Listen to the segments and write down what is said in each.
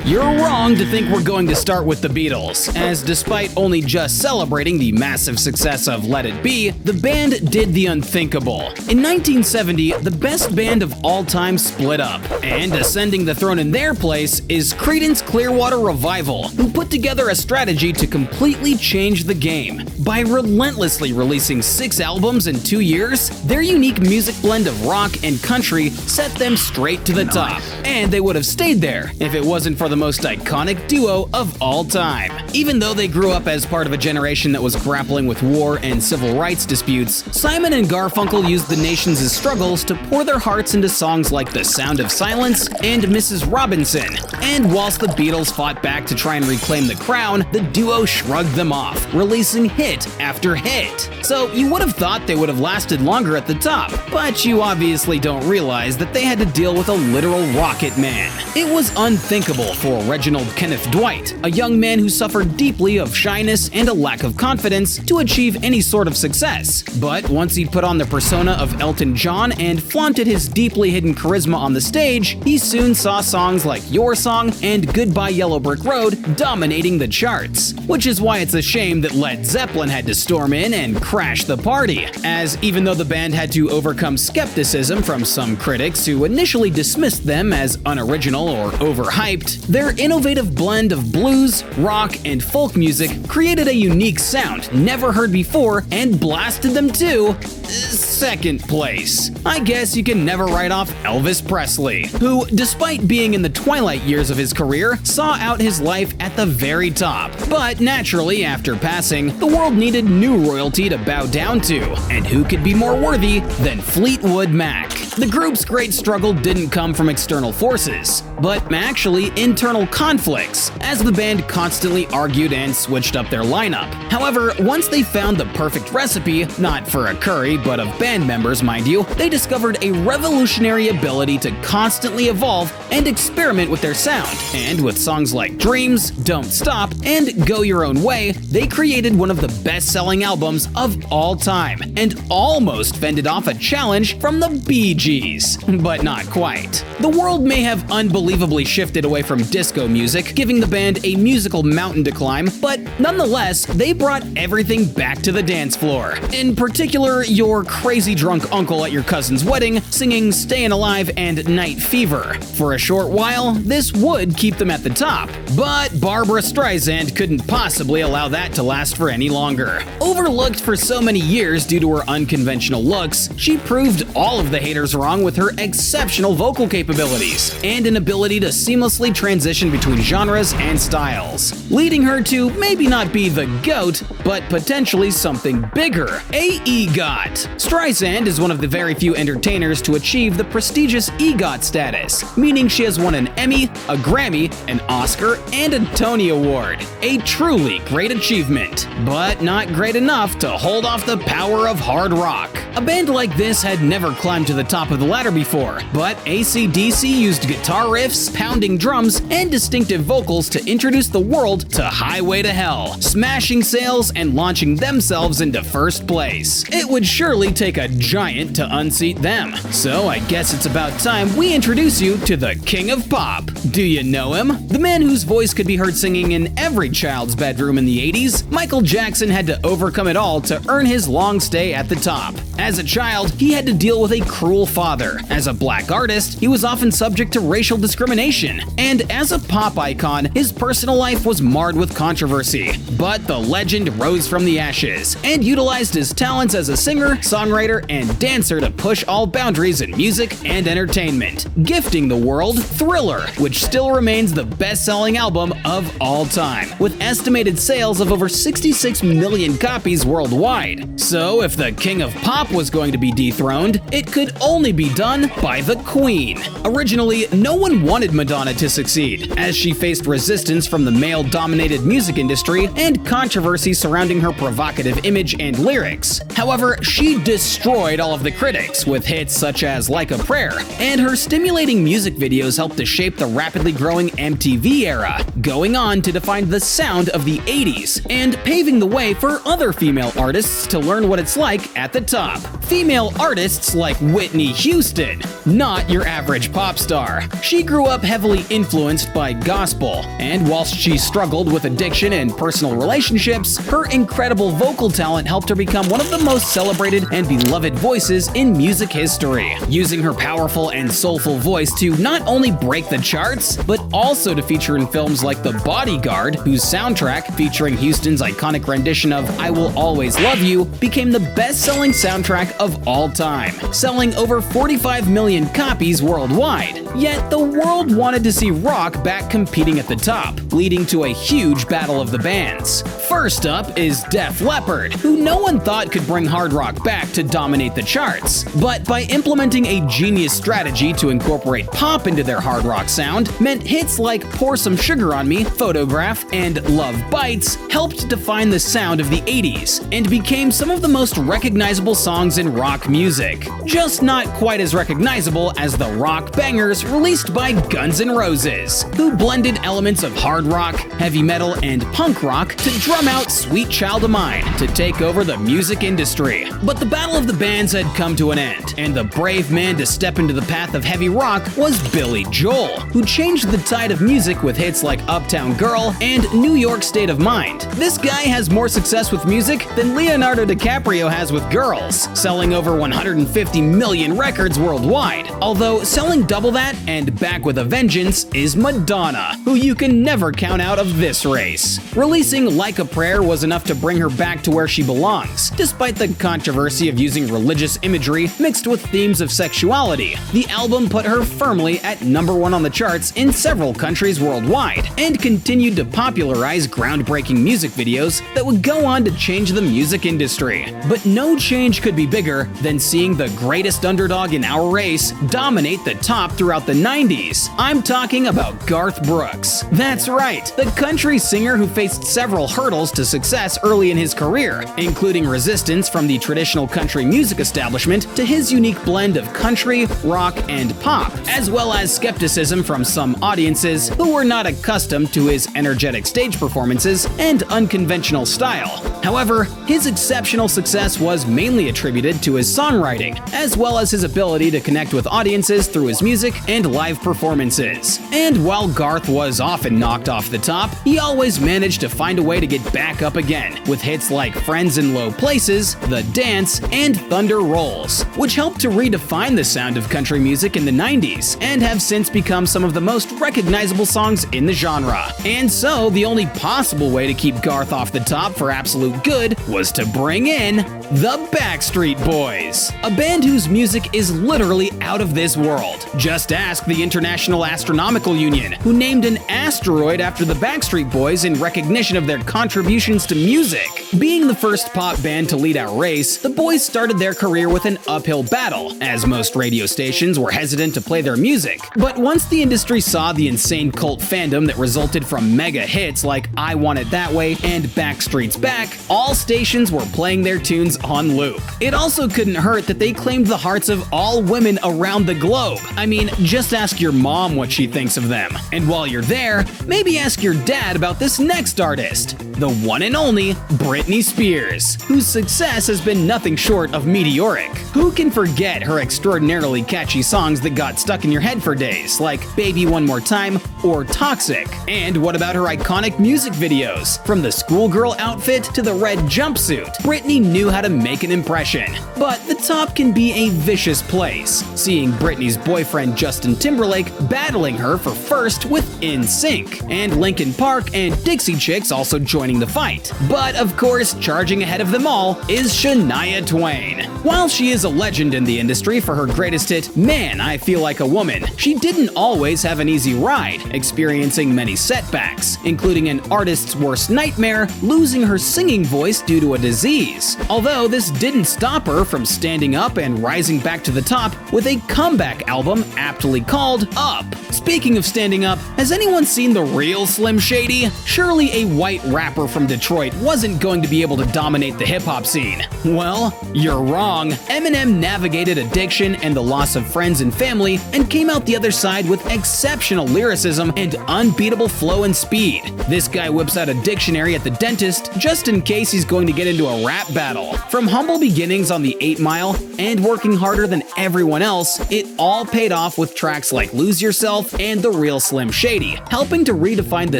You're wrong to think we're going to start with the Beatles, as despite only just celebrating the massive success of Let It Be, the band did the unthinkable. In 1970, the best band of all time split up, and ascending the throne in their place is Creedence Clearwater Revival, who put together a strategy to completely change the game. By relentlessly releasing 6 albums in 2 years, their unique music blend of rock and country set them straight to the top, and they would have stayed there if it wasn't for the most iconic duo of all time. Even though they grew up as part of a generation that was grappling with war and civil rights disputes, Simon and Garfunkel used the nation's struggles to pour their hearts into songs like The Sound of Silence and Mrs. Robinson. And whilst the Beatles fought back to try and reclaim the crown, the duo shrugged them off, releasing hit after hit. So you would have thought they would have lasted longer at the top, but you obviously don't realize that they had to deal with a literal rocket man. It was unthinkable for Reginald Kenneth Dwight, a young man who suffered deeply of shyness and a lack of confidence, to achieve any sort of success. But once he put on the persona of Elton John and flaunted his deeply hidden charisma on the stage, he soon saw songs like Your Song and Goodbye Yellow Brick Road dominating the charts. Which is why it's a shame that Led Zeppelin had to storm in and crash the party, as even though the band had to overcome skepticism from some critics who initially dismissed them as unoriginal or overhyped, their innovative blend of blues, rock, and folk music created a unique sound never heard before and blasted them to second place. I guess you can never write off Elvis Presley, who, despite being in the twilight years of his career, saw out his life at the very top. But naturally, after passing, the world needed new royalty to bow down to, and who could be more worthy than Fleetwood Mac? The group's great struggle didn't come from external forces, but actually internal conflicts, as the band constantly argued and switched up their lineup. However, once they found the perfect recipe, not for a curry, but of band members, mind you, they discovered a revolutionary ability to constantly evolve and experiment with their sound. And with songs like Dreams, Don't Stop, and Go Your Own Way, they created one of the best-selling albums of all time, and almost fended off a challenge from the Bee Gees. But not quite. The world may have unbelievably shifted away from disco music, giving the band a musical mountain to climb, but nonetheless, they brought everything back to the dance floor. In particular, your crazy drunk uncle at your cousin's wedding singing Stayin' Alive and Night Fever. For a short while, this would keep them at the top, but Barbra Streisand couldn't possibly allow that to last for any longer. Overlooked for so many years due to her unconventional looks, she proved all of the haters wrong with her exceptional vocal capabilities and an ability to seamlessly transition between genres and styles, leading her to maybe not be the GOAT, but potentially something bigger, a EGOT. Streisand is one of the very few entertainers to achieve the prestigious EGOT status, meaning she has won an Emmy, a Grammy, an Oscar, and a Tony Award. A truly great achievement, but not great enough to hold off the power of hard rock. A band like this had never climbed to the top of the ladder before, but AC/DC used guitar riffs, pounding drums, and distinctive vocals to introduce the world to Highway to Hell, smashing sales and launching themselves into first place. It would surely take a giant to unseat them, so I guess it's about time we introduce you to the King of Pop. Do you know him? The man whose voice could be heard singing in every child's bedroom in the 80s, Michael Jackson had to overcome it all to earn his long stay at the top. As a child, he had to deal with a cruel father. As a black artist, he was often subject to racial discrimination. And as a pop icon, his personal life was marred with controversy. But the legend rose from the ashes and utilized his talents as a singer, songwriter, and dancer to push all boundaries in music and entertainment, gifting the world Thriller, which still remains the best-selling album of all time, with estimated sales of over 66 million copies worldwide. So if the King of Pop was going to be dethroned, it could only be done by the Queen. Originally, no one wanted Madonna to succeed, as she faced resistance from the male-dominated music industry and controversy surrounding her provocative image and lyrics. However, she destroyed all of the critics with hits such as Like a Prayer, and her stimulating music videos helped to shape the rapidly growing MTV era, going on to define the sound of the 80s and paving the way for other female artists to learn what it's like at the top. Female artists like Whitney Houston, not your average pop star. She grew up heavily influenced by gospel, and whilst she struggled with addiction and personal relationships, her incredible vocal talent helped her become one of the most celebrated and beloved voices in music history, using her powerful and soulful voice to not only break the charts, but also to feature in films like The Bodyguard, whose soundtrack, featuring Houston's iconic rendition of I Will Always Love You, became the best-selling soundtrack of all time, selling over 45 million copies worldwide. Yet the world wanted to see rock back competing at the top, leading to a huge battle of the bands. First up is Def Leppard, who no one thought could bring hard rock back to dominate the charts. But by implementing a genius strategy to incorporate pop into their hard rock sound, meant hits like Pour Some Sugar on Me, Photograph, and Love Bites helped define the sound of the 80s, and became some of the most recognizable songs in rock music. Just not quite as recognizable as the rock bangers released by Guns N' Roses, who blended elements of hard rock, heavy metal, and punk rock to drum out Sweet Child of Mine to take over the music industry. But the battle of the bands had come to an end, and the brave man to step into the path of heavy rock was Billy Joel, who changed the tide of music with hits like Uptown Girl and New York State of Mind. This guy has more success with music than Leonardo DiCaprio has with girls, selling over 150 million records worldwide. Although selling double that and back with a vengeance is Madonna, who you can never count out of this race. Releasing Like a Prayer was enough to bring her back to where she belongs, despite the controversy of using religious imagery mixed with themes of sexuality. The album put her firmly at #1 on the charts in several countries worldwide, and continued to popularize groundbreaking music videos that would go on to change the music industry. But no change could be bigger than seeing the greatest underdog in our race dominate the top throughout the 90s. I'm talking about Garth Brooks. That's right, the country singer who faced several hurdles to success early in his career, including resistance from the traditional country music establishment to his unique blend of country, rock, and pop, as well as skepticism from some audiences who were not accustomed to his energetic stage performances and unconventional style. However, his exceptional success was mainly attributed to his songwriting, as well as his ability to connect with audiences through his music and live performances. And while Garth was often knocked off the top, he always managed to find a way to get back up again, with hits like Friends in Low Places, The Dance, and Thunder Rolls, which helped to redefine the sound of country music in the 90s, and have since become some of the most recognizable songs in the genre. And so, the only possible way to keep Garth off the top for absolute good was to bring in the Backstreet Boys, a band whose music is literally out of this world. Just ask the International Astronomical Union, who named an asteroid after the Backstreet Boys in recognition of their contributions to music. Being the first pop band to lead our race, the boys started their career with an uphill battle, as most radio stations were hesitant to play their music. But once the industry saw the insane cult fandom that resulted from mega hits like I Want It That Way and Backstreet's Back, all stations were playing their tunes on loop. It also couldn't hurt that they claimed the hearts of all women around the globe. I mean, just ask your mom what she thinks of them. And while you're there, maybe ask your dad about this next artist, the one and only Britney Spears, whose success has been nothing short of meteoric. Who can forget her extraordinarily catchy songs that got stuck in your head for days, like Baby One More Time or Toxic? And what about her iconic music videos? From the schoolgirl outfit to the red jumpsuit, Britney knew how to make an impression. But the top can be a vicious place, seeing Britney's boyfriend Justin Timberlake battling her for first with NSYNC, and Linkin Park and Dixie Chicks also joining the fight. But of course, charging ahead of them all is Shania Twain. While she is a legend in the industry for her greatest hit, Man, I Feel Like a Woman, she didn't always have an easy ride, experiencing many setbacks, including an artist's worst nightmare, losing her singing voice due to a disease. Although this didn't stop her from standing up and rising back to the top with a comeback album aptly called Up. Speaking of standing up, has anyone seen the real Slim Shady? Surely a white rapper from Detroit wasn't going to be able to dominate the hip-hop scene. Well, you're wrong. Eminem navigated addiction and the loss of friends and family, and came out the other side with exceptional lyricism and unbeatable flow and speed. This guy whips out a dictionary at the dentist just in case he's going to get into a rap battle. From humble beginnings on the 8 Mile and working harder than everyone else, it all paid off with tracks like Lose Yourself and The Real Slim Shady, helping to redefine the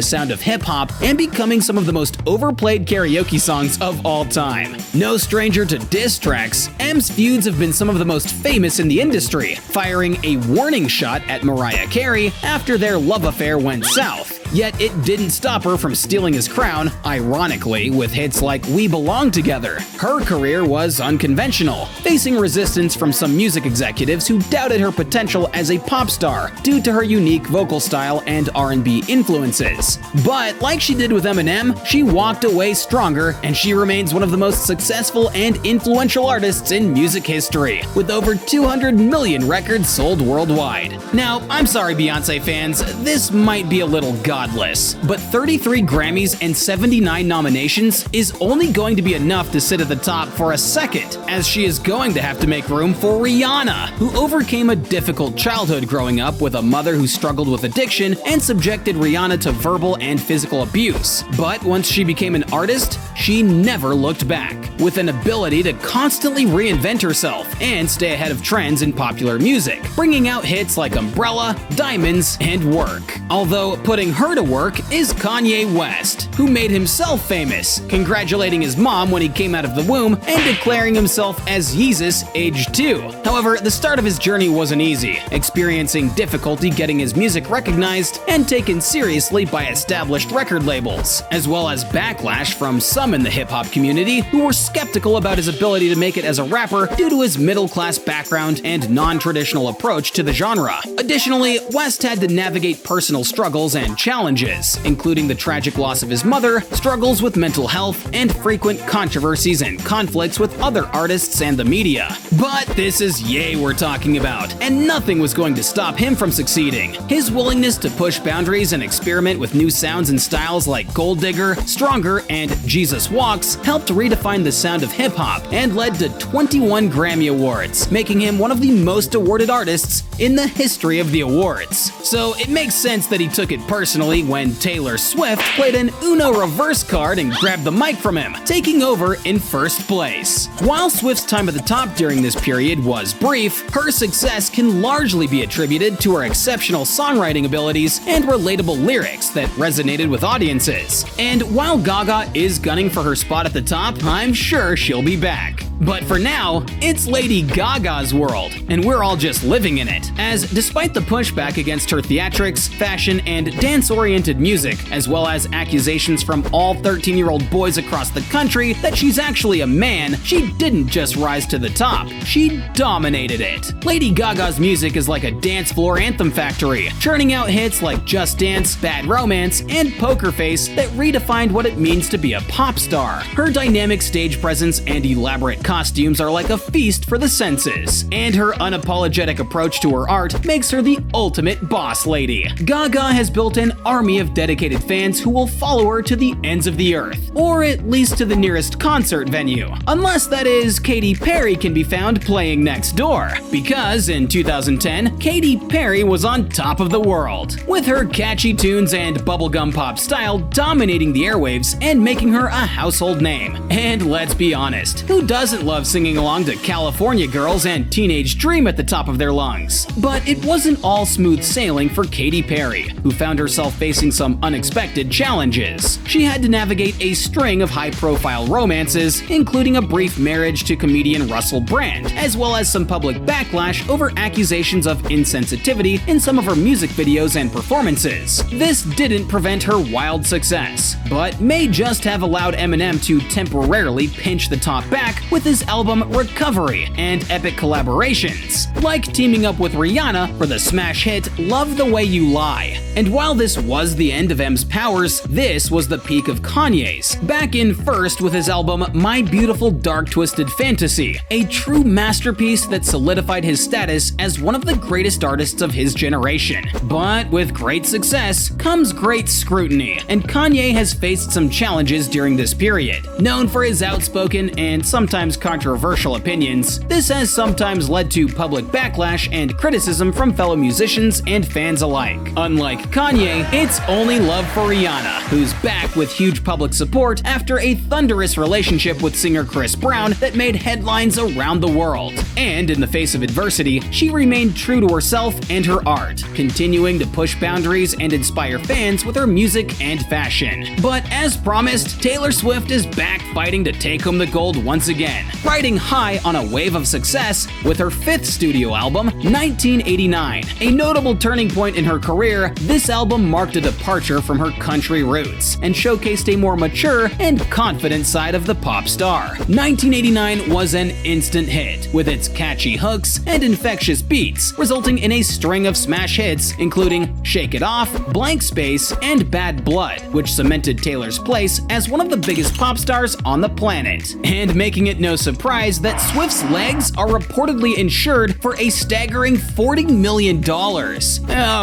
sound of hip-hop and becoming some of the most overplayed karaoke songs of all time. No stranger to diss tracks, M's feuds have been some of the most famous in the industry, firing a warning shot at Mariah Carey after their love affair went south. Yet it didn't stop her from stealing his crown, ironically, with hits like We Belong Together. Her career was unconventional, facing resistance from some music executives who doubted her potential as a pop star due to her unique vocal style and R&B influences. But like she did with Eminem, she walked away stronger, and she remains one of the most successful and influential artists in music history, with over 200 million records sold worldwide. Now, I'm sorry Beyoncé fans, this might be a little godless, but 33 Grammys and 79 nominations is only going to be enough to sit at the top for a second, as she is going to have to make room for Rihanna, who overcame a difficult childhood growing up with a mother who struggled with addiction and subjected Rihanna to verbal and physical abuse. But once she became an artist, she never looked back, with an ability to constantly reinvent herself and stay ahead of trends in popular music, bringing out hits like Umbrella, Diamonds, and Work. Although putting her to work is Kanye West, who made himself famous, congratulating his mom when he came out of the womb and declaring himself as Yeezus age 2. However, the start of his journey wasn't easy, experiencing difficulty getting his music recognized and taken seriously by established record labels, as well as backlash from some in the hip-hop community who were skeptical about his ability to make it as a rapper due to his middle-class background and non-traditional approach to the genre. Additionally, West had to navigate personal struggles and challenges, including the tragic loss of his mother, struggles with mental health, and frequent controversies and conflicts with other artists and the media. But this is Ye we're talking about, and nothing was going to stop him from succeeding. His willingness to push boundaries and experiment with new sounds and styles like Gold Digger, Stronger, and Jesus Walks helped redefine the sound of hip-hop and led to 21 Grammy Awards, making him one of the most awarded artists in the history of the awards. So it makes sense that he took it personally when Taylor Swift played an Uno reverse card and grabbed the mic from him, taking over in first place. While Swift's time at the top during this period was brief, her success can largely be attributed to her exceptional songwriting abilities and relatable lyrics that resonated with audiences. And while Gaga is gunning for her spot at the top, I'm sure she'll be back. But for now, it's Lady Gaga's world, and we're all just living in it, as despite the pushback against her theatrics, fashion, and dance-oriented music, as well as accusations from all 13-year-old boys across the country that she's actually a man, she didn't just rise to the top, she dominated it. Lady Gaga's music is like a dance floor anthem factory, churning out hits like Just Dance, Bad Romance, and Poker Face that redefined what it means to be a pop star. Her dynamic stage presence and elaborate costumes are like a feast for the senses, and her unapologetic approach to her art makes her the ultimate boss lady. Gaga has built an army of dedicated fans who will follow her to the ends of the earth, or at least to the nearest concert venue, unless that is Katy Perry can be found playing next door, because in 2010, Katy Perry was on top of the world, with her catchy tunes and bubblegum pop style dominating the airwaves and making her a household name. And let's be honest, who doesn't love singing along to California Girls and Teenage Dream at the top of their lungs? But it wasn't all smooth sailing for Katy Perry, who found herself facing some unexpected challenges. She had to navigate a string of high-profile romances, including a brief marriage to comedian Russell Brand, as well as some public backlash over accusations of insensitivity in some of her music videos and performances. This didn't prevent her wild success, but may just have allowed Eminem to temporarily pinch the top back with his album Recovery and epic collaborations, like teaming up with Rihanna for the smash hit Love the Way You Lie. And while this was the end of M's powers, this was the peak of Kanye's, back in first with his album My Beautiful Dark Twisted Fantasy, a true masterpiece that solidified his status as one of the greatest artists of his generation. But with great success comes great scrutiny, and Kanye has faced some challenges during this period. Known for his outspoken and sometimes controversial opinions, this has sometimes led to public backlash and criticism from fellow musicians and fans alike. Unlike Kanye, it's Only Love for Rihanna, who's back with huge public support after a thunderous relationship with singer Chris Brown that made headlines around the world. And in the face of adversity, she remained true to herself and her art, continuing to push boundaries and inspire fans with her music and fashion. But as promised, Taylor Swift is back fighting to take home the gold once again, riding high on a wave of success with her fifth studio album, 1989. A notable turning point in her career, this album marked a departure from her country roots and showcased a more mature and confident side of the pop star. 1989 was an instant hit, with its catchy hooks and infectious beats, resulting in a string of smash hits including Shake It Off, Blank Space, and Bad Blood, which cemented Taylor's place as one of the biggest pop stars on the planet, and making it no surprise that Swift's legs are reportedly insured for a staggering $40 million.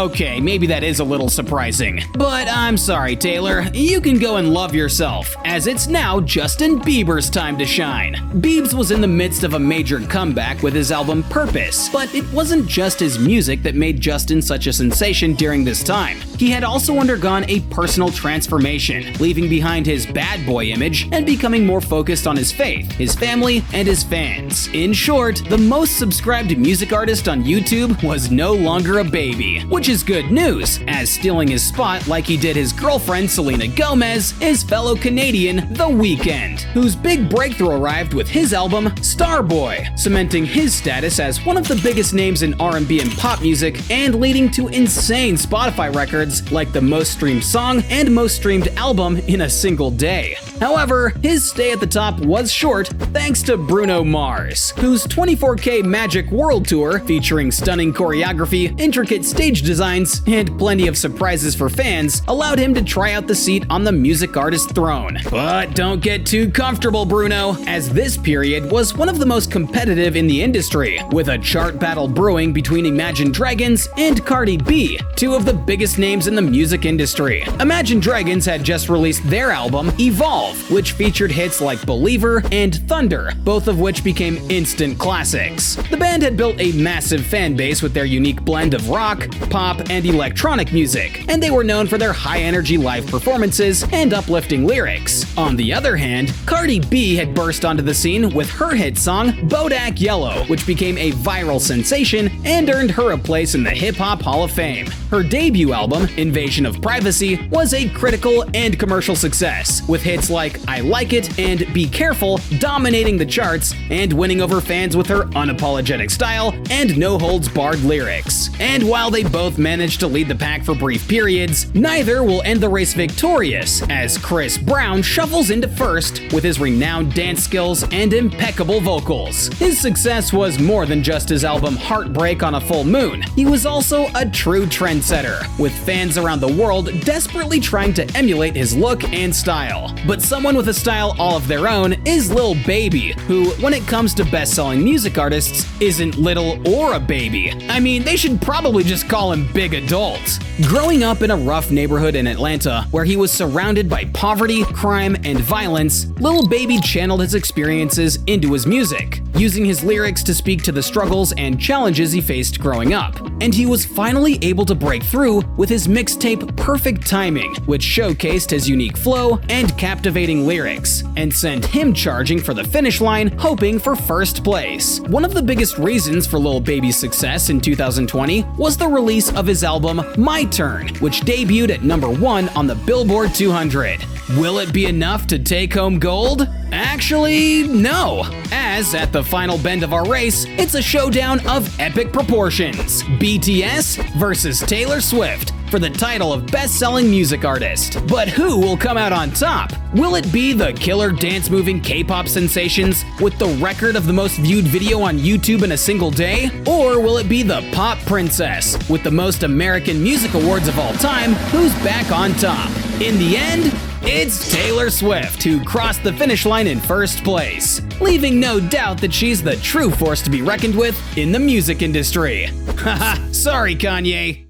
Okay, maybe that is a little surprising, but I'm sorry, Taylor, you can go and love yourself, as it's now Justin Bieber's time to shine. Biebs was in the midst of a major comeback with his album Purpose, but it wasn't just his music that made Justin such a sensation during this time. He had also undergone a personal transformation, leaving behind his bad boy image and becoming more focused on his faith, his family, and his fans. In short, the most subscribed music artist on YouTube was no longer a baby, which is good news, as stealing his spot like he did his girlfriend Selena Gomez is fellow Canadian The Weeknd, whose big breakthrough arrived with his album Starboy, cementing his status as one of the biggest names in R&B and pop music and leading to insane Spotify records like the most streamed song and most streamed album in a single day. However, his stay at the top was short thanks to Bruno Mars, whose 24K Magic World Tour, featuring stunning choreography, intricate stage designs, and plenty of surprises for fans, allowed him to try out the seat on the music artist throne. But don't get too comfortable, Bruno, as this period was one of the most competitive in the industry, with a chart battle brewing between Imagine Dragons and Cardi B, two of the biggest names in the music industry. Imagine Dragons had just released their album Evolve, which featured hits like Believer and Thunder, both of which became instant classics. The band had built a massive fan base with their unique blend of rock, pop, and electronic music, and they were known for their high-energy live performances and uplifting lyrics. On the other hand, Cardi B had burst onto the scene with her hit song Bodak Yellow, which became a viral sensation and earned her a place in the Hip-Hop Hall of Fame. Her debut album, Invasion of Privacy, was a critical and commercial success, with hits like I Like It and Be Careful dominating the charts and winning over fans with her unapologetic style and no-holds-barred lyrics. And while they both managed to lead the pack for brief periods, neither will end the race victorious, as Chris Brown shuffles into first with his renowned dance skills and impeccable vocals. His success was more than just his album Heartbreak on a Full Moon. He was also a true trendsetter, with fans around the world desperately trying to emulate his look and style. But someone with a style all of their own is Lil Baby, who, when it comes to best-selling music artists, isn't little or a baby. I mean, they should probably just call him Big Adult. Growing up in a rough neighborhood in Atlanta, where he was surrounded by poverty, crime, and violence, Lil Baby channeled his experiences into his music, using his lyrics to speak to the struggles and challenges he faced growing up. And he was finally able to break through with his mixtape Perfect Timing, which showcased his unique flow and captivating lyrics, and sent him charging for the finish line, hoping for first place. One of the biggest reasons for Lil Baby's success in 2020 was the release of his album My Turn, which debuted at #1 on the Billboard 200. Will it be enough to take home gold? Actually, no, as at the final bend of our race, it's a showdown of epic proportions. BTS versus Taylor Swift for the title of best-selling music artist. But who will come out on top? Will it be the killer dance-moving K-pop sensations with the record of the most viewed video on YouTube in a single day? Or will it be the pop princess with the most American Music Awards of all time who's back on top? In the end, it's Taylor Swift who crossed the finish line in first place, leaving no doubt that she's the true force to be reckoned with in the music industry. Haha, sorry Kanye.